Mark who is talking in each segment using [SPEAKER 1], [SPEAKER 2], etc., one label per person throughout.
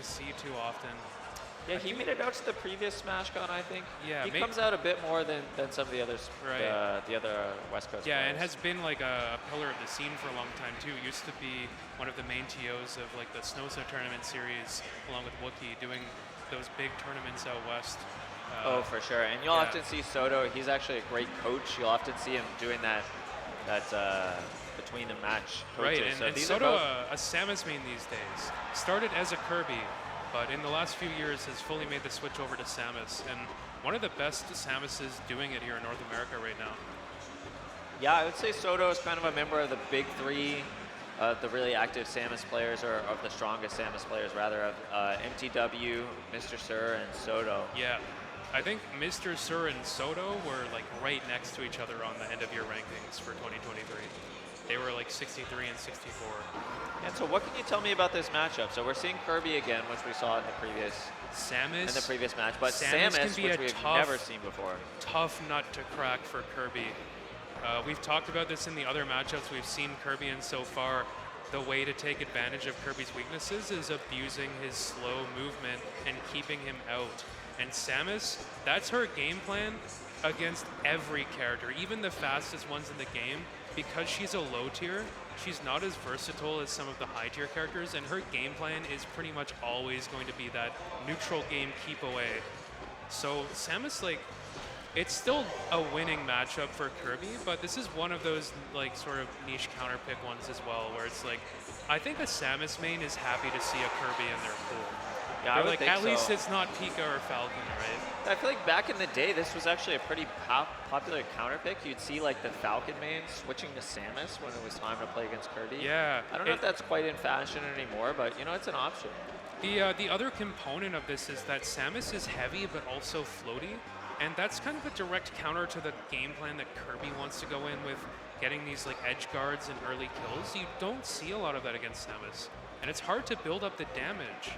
[SPEAKER 1] see too often.
[SPEAKER 2] Yeah, he made it out to the previous SmashCon, I think.
[SPEAKER 1] Yeah,
[SPEAKER 2] he comes out a bit more than some of the others,
[SPEAKER 1] right.
[SPEAKER 2] the other West Coast
[SPEAKER 1] Yeah,
[SPEAKER 2] players.
[SPEAKER 1] and has been like a pillar of the scene for a long time too. Used to be one of the main TOs of like the SNOSO tournament series, along with Wookie, doing those big tournaments out west.
[SPEAKER 2] Oh, for sure. And you'll often see SOTO. He's actually a great coach. You'll often see him doing that between the match coaches.
[SPEAKER 1] Right, and SOTO, a Samus main these days, started as a Kirby, but in the last few years has fully made the switch over to Samus, and one of the best Samuses doing it here in North America right now.
[SPEAKER 2] Yeah, I would say SOTO is kind of a member of the big three, the really active Samus players, or of the strongest Samus players, rather, of MTW, Mr. Sir, and SOTO.
[SPEAKER 1] Yeah, I think Mr. Sir and SOTO were like right next to each other on the end of year rankings for 2023. They were like 63 and 64.
[SPEAKER 2] And so what can you tell me about this matchup? So we're seeing Kirby again, which we saw in the previous match, but Samus, which we've never seen before.
[SPEAKER 1] Tough nut to crack for Kirby. We've talked about this in the other matchups we've seen Kirby in so far. The way to take advantage of Kirby's weaknesses is abusing his slow movement and keeping him out. And Samus, that's her game plan against every character, even the fastest ones in the game. Because she's a low tier, she's not as versatile as some of the high tier characters, and her game plan is pretty much always going to be that neutral game keep away. So Samus, like, it's still a winning matchup for Kirby, but this is one of those like sort of niche counter pick ones as well, where it's like, I think a Samus main is happy to see a Kirby in their pool.
[SPEAKER 2] Yeah, I would
[SPEAKER 1] like,
[SPEAKER 2] think
[SPEAKER 1] at
[SPEAKER 2] so.
[SPEAKER 1] least it's not Pika or Falcon, right?
[SPEAKER 2] I feel like back in the day, this was actually a pretty popular counter pick. You'd see like the Falcon main switching to Samus when it was time to play against Kirby.
[SPEAKER 1] Yeah.
[SPEAKER 2] I don't know if that's quite in fashion anymore, but you know, it's an option.
[SPEAKER 1] The other component of this is that Samus is heavy but also floaty, and that's kind of a direct counter to the game plan that Kirby wants to go in with, getting these like edge guards and early kills. You don't see a lot of that against Samus, and it's hard to build up the damage.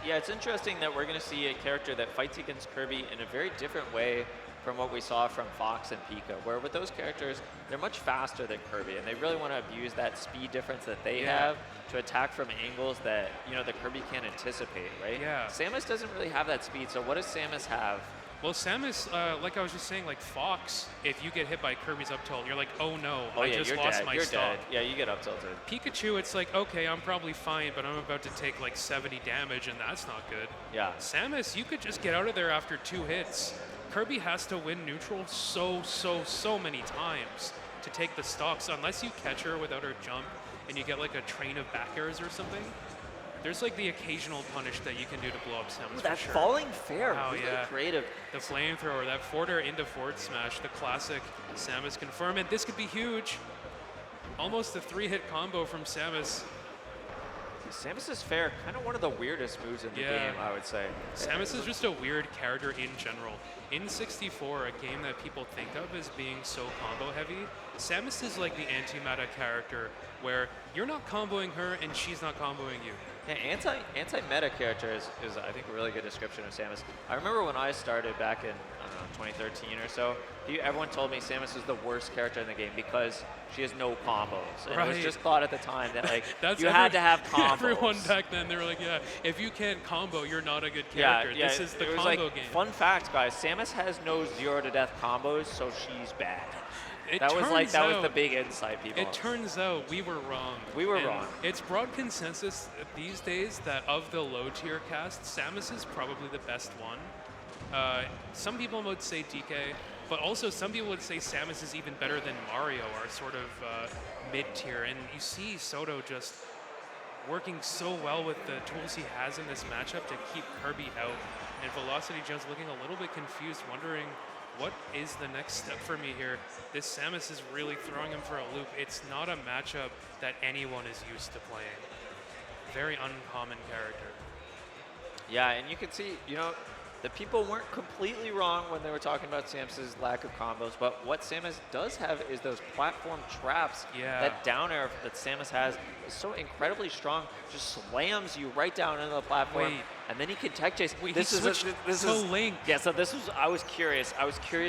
[SPEAKER 2] Yeah, it's interesting that we're going to see a character that fights against Kirby in a very different way from what we saw from Fox and Pika, where with those characters, they're much faster than Kirby, and they really want to abuse that speed difference that they have to attack from angles that, you know, the Kirby can't anticipate, right?
[SPEAKER 1] Yeah.
[SPEAKER 2] Samus doesn't really have that speed, so what does Samus have?
[SPEAKER 1] Well, Samus, like I was just saying, like Fox, if you get hit by Kirby's up tilt, you're like, oh no, I just lost my stock.
[SPEAKER 2] Yeah, you get up tilted.
[SPEAKER 1] Pikachu, it's like, okay, I'm probably fine, but I'm about to take like 70 damage, and that's not good.
[SPEAKER 2] Yeah.
[SPEAKER 1] Samus, you could just get out of there after 2 hits. Kirby has to win neutral so many times to take the stocks, unless you catch her without her jump and you get like a train of back airs or something. There's like the occasional punish that you can do to blow up Samus.
[SPEAKER 2] Ooh, that
[SPEAKER 1] for sure.
[SPEAKER 2] falling fair, really creative.
[SPEAKER 1] The flamethrower, that forward air into forward smash, the classic Samus confirm, and this could be huge. Almost a 3-hit combo from Samus.
[SPEAKER 2] Samus is fair, kind of one of the weirdest moves in the game, I would say.
[SPEAKER 1] Samus is just a weird character in general. In 64, a game that people think of as being so combo heavy, Samus is like the anti-meta character where you're not comboing her and she's not comboing you.
[SPEAKER 2] Yeah, anti-meta character is I think a really good description of Samus. I remember when I started back in, I don't know, 2013 or so, everyone told me Samus was the worst character in the game because she has no combos. And it was just thought at the time that like you had to have combos.
[SPEAKER 1] Everyone back then, they were like, yeah, if you can't combo, you're not a good character.
[SPEAKER 2] Yeah,
[SPEAKER 1] this is the combo
[SPEAKER 2] like,
[SPEAKER 1] game.
[SPEAKER 2] Fun fact, guys, Samus has no 0 to death combos, so she's bad. That was the big insight, people.
[SPEAKER 1] It turns out we were wrong.
[SPEAKER 2] We were wrong.
[SPEAKER 1] It's broad consensus these days that of the low tier cast, Samus is probably the best one. Some people would say DK, but also some people would say Samus is even better than Mario, our sort of mid-tier. And you see SOTO just working so well with the tools he has in this matchup to keep Kirby out. And Velocity Jones looking a little bit confused, wondering, what is the next step for me here? This Samus is really throwing him for a loop. It's not a matchup that anyone is used to playing. Very uncommon character.
[SPEAKER 2] Yeah, and you can see, you know, the people weren't completely wrong when they were talking about Samus's lack of combos, but what Samus does have is those platform traps. That down air that Samus has is so incredibly strong, just slams you right down into the platform, and then he can tech chase.
[SPEAKER 1] This is Link.
[SPEAKER 2] Yeah, so this was, I was curious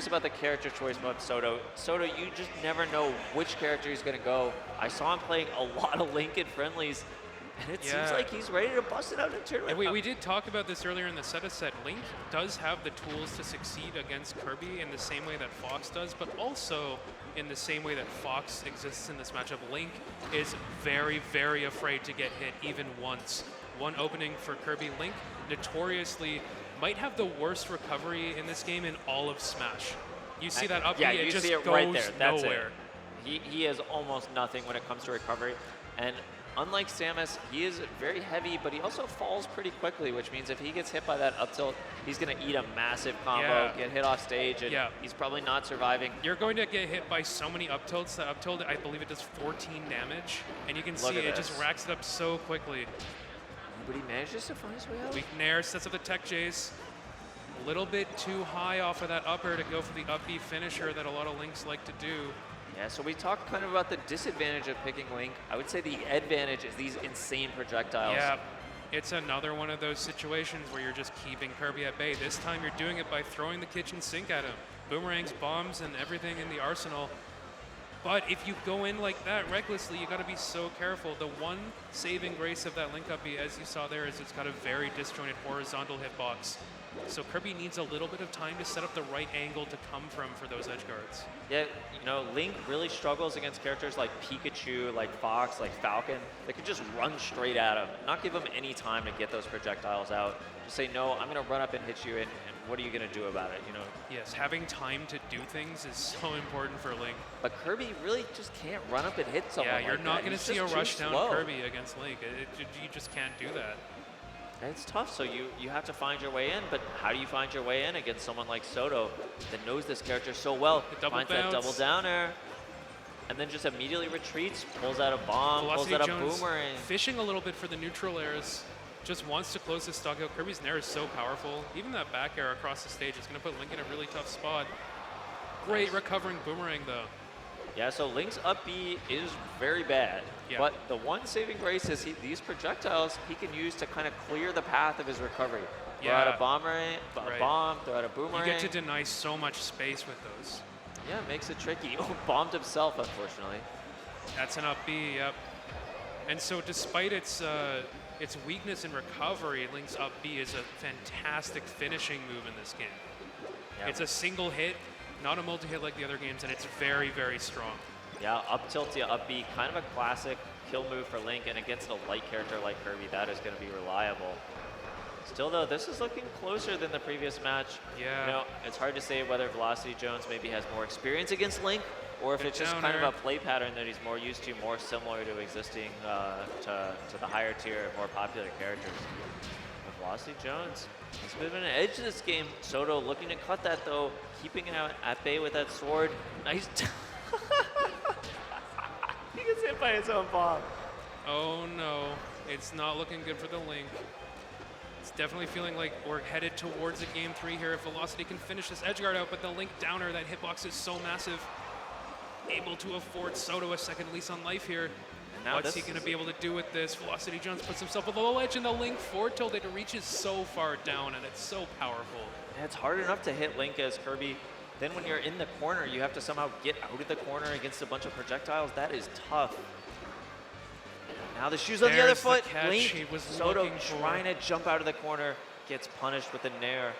[SPEAKER 2] about the character choice about SOTO. SOTO, you just never know which character he's gonna go. I saw him playing a lot of Link in friendlies, And it seems like he's ready to bust it out in tournament.
[SPEAKER 1] And we did talk about this earlier in the set. Link does have the tools to succeed against Kirby in the same way that Fox does, but also in the same way that Fox exists in this matchup. Link is very, very afraid to get hit even once. One opening for Kirby. Link notoriously might have the worst recovery in this game in all of Smash. You see that up B, it just goes
[SPEAKER 2] right there. That's
[SPEAKER 1] nowhere.
[SPEAKER 2] He has almost nothing when it comes to recovery. And unlike Samus, he is very heavy, but he also falls pretty quickly, which means if he gets hit by that up tilt, he's going to eat a massive combo, get hit off stage, and he's probably not surviving.
[SPEAKER 1] You're going to get hit by so many up tilts. That up tilt, I believe it does 14 damage, and you can see it just racks it up so quickly.
[SPEAKER 2] But he manages to find his way out.
[SPEAKER 1] Weak Nair sets up the tech chase. A little bit too high off of that upper to go for the up B finisher that a lot of Links like to do.
[SPEAKER 2] Yeah, so we talked kind of about the disadvantage of picking Link. I would say the advantage is these insane projectiles.
[SPEAKER 1] Yeah, it's another one of those situations where you're just keeping Kirby at bay. This time you're doing it by throwing the kitchen sink at him. Boomerangs, bombs, and everything in the arsenal. But if you go in like that recklessly, you got to be so careful. The one saving grace of that Link up B, as you saw there, is it's got a very disjointed horizontal hitbox. So Kirby needs a little bit of time to set up the right angle to come from for those edge guards.
[SPEAKER 2] Yeah, you know, Link really struggles against characters like Pikachu, like Fox, like Falcon. They could just run straight at him, not give him any time to get those projectiles out. Just say, no, I'm going to run up and hit you, and what are you going to do about it, you know?
[SPEAKER 1] Yes, having time to do things is so important for Link.
[SPEAKER 2] But Kirby really just can't run up and hit someone.
[SPEAKER 1] Yeah, you're not going to see a rush down
[SPEAKER 2] slow.
[SPEAKER 1] Kirby against Link. You just can't do that.
[SPEAKER 2] And it's tough, so you have to find your way in, but how do you find your way in against someone like SOTO that knows this character so well? Finds that double down air, and then just immediately retreats, pulls out a bomb,
[SPEAKER 1] Velocity
[SPEAKER 2] pulls out
[SPEAKER 1] Jones
[SPEAKER 2] a boomerang.
[SPEAKER 1] Fishing a little bit for the neutral airs, just wants to close this stock out. Kirby's Nair is so powerful. Even that back air across the stage is going to put Link in a really tough spot. Great recovering boomerang, though.
[SPEAKER 2] Yeah, so Link's up B is very bad. Yeah. But the one saving grace is these projectiles he can use to kind of clear the path of his recovery. Throw out a bomb, throw out a boomerang.
[SPEAKER 1] You get to deny so much space with those.
[SPEAKER 2] Yeah, it makes it tricky. Oh, bombed himself, unfortunately.
[SPEAKER 1] That's an up B, yep. And so despite its weakness in recovery, Link's up B is a fantastic finishing move in this game. Yep. It's a single hit, not a multi-hit like the other games, and it's very, very strong.
[SPEAKER 2] Yeah, up tilt to up B, kind of a classic kill move for Link, and against a light character like Kirby, that is going to be reliable. Still though, this is looking closer than the previous match.
[SPEAKER 1] Yeah.
[SPEAKER 2] You know, it's hard to say whether Velocity Jones maybe has more experience against Link, or if it's just kind of a play pattern that he's more used to, more similar to existing to the higher tier, more popular characters. But Velocity Jones, he's a bit of an edge to this game. SOTO looking to cut that though, keeping it out at bay with that sword. Nice. He gets hit by his own bomb.
[SPEAKER 1] Oh no, it's not looking good for the Link. It's definitely feeling like we're headed towards a game 3 here if Velocity can finish this edge guard out, but the Link downer, that hitbox is so massive. Able to afford SOTO a second lease on life here. What's he going to be able to do with this? Velocity Jones puts himself on the low edge, and the Link forward tilt, it reaches so far down, and it's so powerful.
[SPEAKER 2] Yeah, it's hard enough to hit Link as Kirby. Then when you're in the corner, you have to somehow get out of the corner against a bunch of projectiles. That is tough. Now the shoes on the other foot. Link, SOTO trying to jump out of the corner, gets punished with a Nair.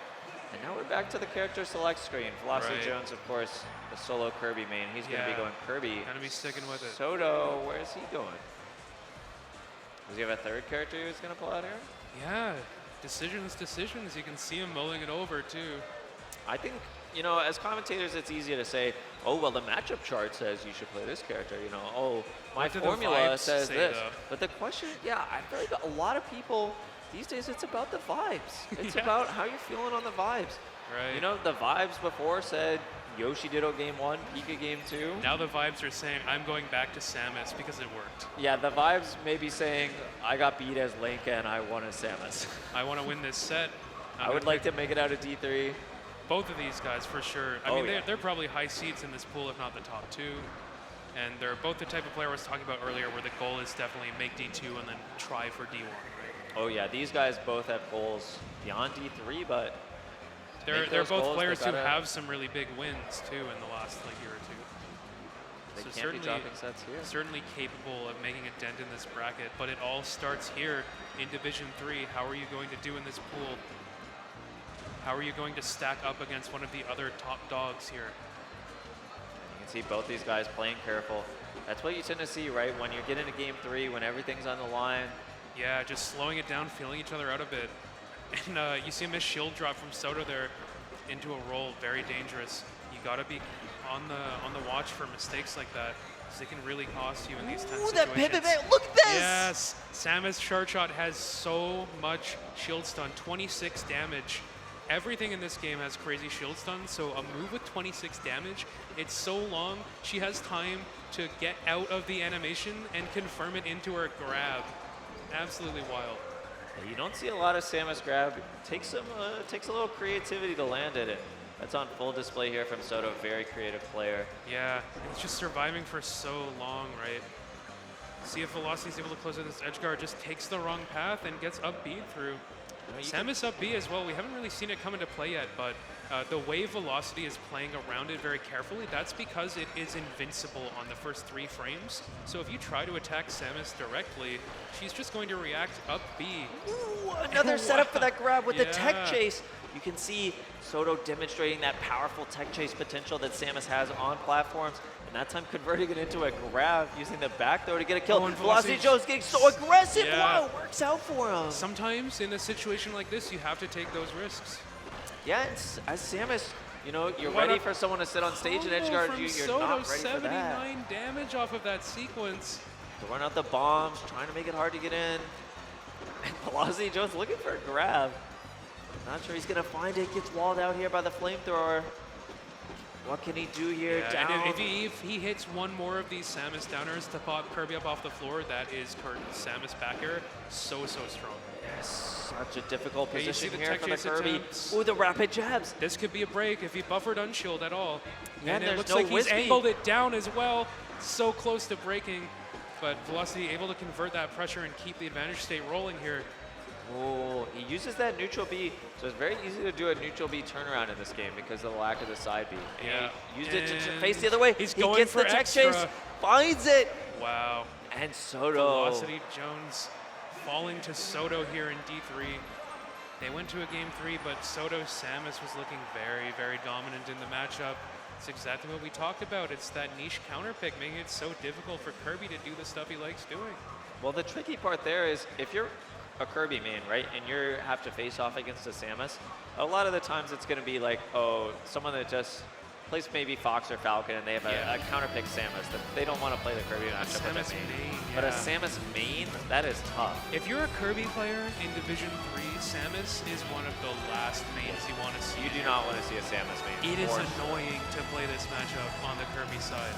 [SPEAKER 2] And now we're back to the character select screen. Velocity Jones, of course, the solo Kirby main. He's going to be going Kirby.
[SPEAKER 1] Going to be sticking with it.
[SPEAKER 2] SOTO, where is he going? Does he have a third character he was going to pull out here?
[SPEAKER 1] Yeah, decisions. You can see him mulling it over, too.
[SPEAKER 2] I think, you know, as commentators, it's easy to say, oh, well, the matchup chart says you should play this character. You know, oh, my formula says this. But the question, I feel like a lot of people these days, it's about the vibes. It's about how you're feeling on the vibes.
[SPEAKER 1] Right.
[SPEAKER 2] You know, the vibes before said Yoshi Ditto game 1, Pika game 2.
[SPEAKER 1] Now the vibes are saying, I'm going back to Samus because it worked.
[SPEAKER 2] Yeah, the vibes may be saying, I got beat as Link and I won as Samus.
[SPEAKER 1] I want to win this set.
[SPEAKER 2] I would like to make it out of D3.
[SPEAKER 1] Both of these guys, for sure. I mean, they're probably high seeds in this pool, if not the top 2. And they're both the type of player I was talking about earlier where the goal is definitely make D2 and then try for D1.
[SPEAKER 2] Oh yeah, these guys both have goals beyond D3, but
[SPEAKER 1] they're both players who have some really big wins too in the last year or two.
[SPEAKER 2] They
[SPEAKER 1] So
[SPEAKER 2] can't be dropping sets here.
[SPEAKER 1] certainly capable of making a dent in this bracket, but it all starts here in Division 3. How are you going to do in this pool? How are you going to stack up against one of the other top dogs here?
[SPEAKER 2] You can see both these guys playing careful. That's what you tend to see, right? When you get into game 3, when everything's on the line.
[SPEAKER 1] Yeah, just slowing it down, feeling each other out a bit. And you see a missed shield drop from SOTO there into a roll, very dangerous. You gotta be on the watch for mistakes like that, because they can really cost you in these tense situations.
[SPEAKER 2] That pivot, look at this!
[SPEAKER 1] Yes, Samus shard shot has so much shield stun, 26 damage. Everything in this game has crazy shield stun, so a move with 26 damage, it's so long, she has time to get out of the animation and confirm it into her grab. Absolutely wild.
[SPEAKER 2] You don't see a lot of Samus grab. Takes a little creativity to land it. That's on full display here from SOTO, very creative player.
[SPEAKER 1] Yeah, it's just surviving for so long, right? See if Velocity's able to close out this edge guard, just takes the wrong path and gets up B through. Samus up B as well. We haven't really seen it come into play yet, but the way Velocity is playing around it very carefully, that's because it is invincible on the first 3 frames. So if you try to attack Samus directly, she's just going to react up B.
[SPEAKER 2] Ooh, another setup for that grab with the tech chase. You can see SOTO demonstrating that powerful tech chase potential that Samus has on platforms, and that time converting it into a grab using the back throw to get a kill.
[SPEAKER 1] And
[SPEAKER 2] Velocity Joe's getting so aggressive. Wow, it works out for him.
[SPEAKER 1] Sometimes in a situation like this, you have to take those risks.
[SPEAKER 2] Yeah, as Samus, you know, you're ready for someone to sit on stage and edge guard you. You're
[SPEAKER 1] SOTO,
[SPEAKER 2] not ready for that.
[SPEAKER 1] 79 damage off of that sequence.
[SPEAKER 2] To run out the bombs, trying to make it hard to get in. And Velocity Joe's looking for a grab. Not sure he's gonna find it. Gets walled out here by the flamethrower. What can he do here?
[SPEAKER 1] Yeah,
[SPEAKER 2] down.
[SPEAKER 1] and if he hits one more of these Samus downers to pop Kirby up off the floor, that is Samus back air. So strong.
[SPEAKER 2] Yes, such a difficult position
[SPEAKER 1] the
[SPEAKER 2] here
[SPEAKER 1] tech
[SPEAKER 2] for the
[SPEAKER 1] chase
[SPEAKER 2] Kirby.
[SPEAKER 1] attempts.
[SPEAKER 2] Ooh, the rapid jabs.
[SPEAKER 1] This could be a break if he buffered unshield at all.
[SPEAKER 2] Yeah,
[SPEAKER 1] and it
[SPEAKER 2] there's
[SPEAKER 1] looks
[SPEAKER 2] no
[SPEAKER 1] like he's
[SPEAKER 2] Wispy.
[SPEAKER 1] angled it down as well. So close to breaking, but Velocity able to convert that pressure and keep the advantage state rolling here.
[SPEAKER 2] Oh, he uses that neutral B, so it's very easy to do a neutral B turnaround in this game because of the lack of the side B.
[SPEAKER 1] Yeah.
[SPEAKER 2] He used it to face the other way.
[SPEAKER 1] He's
[SPEAKER 2] he
[SPEAKER 1] going
[SPEAKER 2] gets
[SPEAKER 1] for
[SPEAKER 2] the tech
[SPEAKER 1] extra.
[SPEAKER 2] chase, finds it.
[SPEAKER 1] Wow.
[SPEAKER 2] And SOTO.
[SPEAKER 1] Velocity Jones falling to SOTO here in D3. They went to a game 3, but SOTO Samus was looking very dominant in the matchup. It's exactly what we talked about. It's that niche counter pick making it so difficult for Kirby to do the stuff he likes doing.
[SPEAKER 2] Well, the tricky part there is if you're a Kirby main, right, and you have to face off against a Samus, a lot of the times it's going to be like, oh, someone that just plays maybe Fox or Falcon and they have a counter pick Samus that they don't want to play the Kirby matchup with
[SPEAKER 1] Samus
[SPEAKER 2] a main.
[SPEAKER 1] main,
[SPEAKER 2] But a Samus main, that is tough.
[SPEAKER 1] If you're a Kirby player in Division 3, Samus is one of the last mains you want to see.
[SPEAKER 2] You do not want to see a Samus main.
[SPEAKER 1] It is annoying to play this matchup on the Kirby side.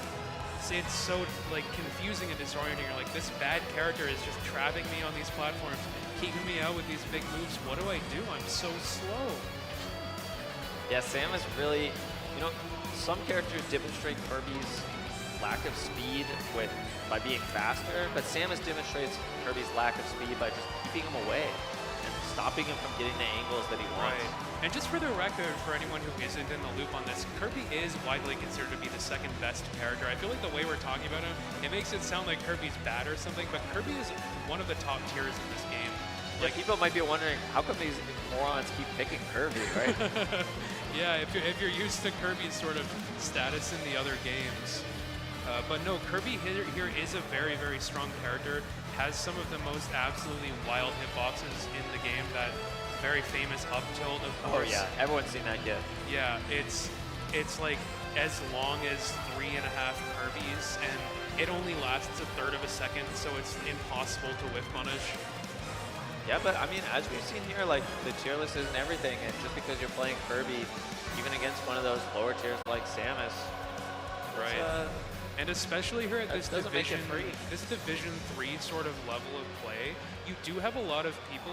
[SPEAKER 1] It's so like confusing and disorienting. You're like, this bad character is just trapping me on these platforms, keeping me out with these big moves. What do I do? I'm so slow.
[SPEAKER 2] Yeah, Samus really, you know, some characters demonstrate Kirby's lack of speed by being faster, but Samus demonstrates Kirby's lack of speed by just keeping him away and stopping him from getting the angles that he wants.
[SPEAKER 1] Right. And just for the record, for anyone who isn't in the loop on this, Kirby is widely considered to be the second best character. I feel like the way we're talking about him, it makes it sound like Kirby's bad or something, but Kirby is one of the top tiers in this game.
[SPEAKER 2] Like, people might be wondering, how come these morons keep picking Kirby, right?
[SPEAKER 1] Yeah, if you're used to Kirby's sort of status in the other games. But no, Kirby here is a very strong character, has some of the most absolutely wild hitboxes in the game, that very famous up tilt, of course.
[SPEAKER 2] Oh yeah, everyone's seen that gif.
[SPEAKER 1] Yeah, it's like as long as 3.5 Kirby's, and it only lasts a third of a second, so it's impossible to whiff punish.
[SPEAKER 2] Yeah, but I mean, as we've seen here, like, the tier list isn't everything, and just because you're playing Kirby, even against one of those lower tiers like Samus,
[SPEAKER 1] right? And especially here at this
[SPEAKER 2] Division
[SPEAKER 1] 3 sort of level of play, you do have a lot of people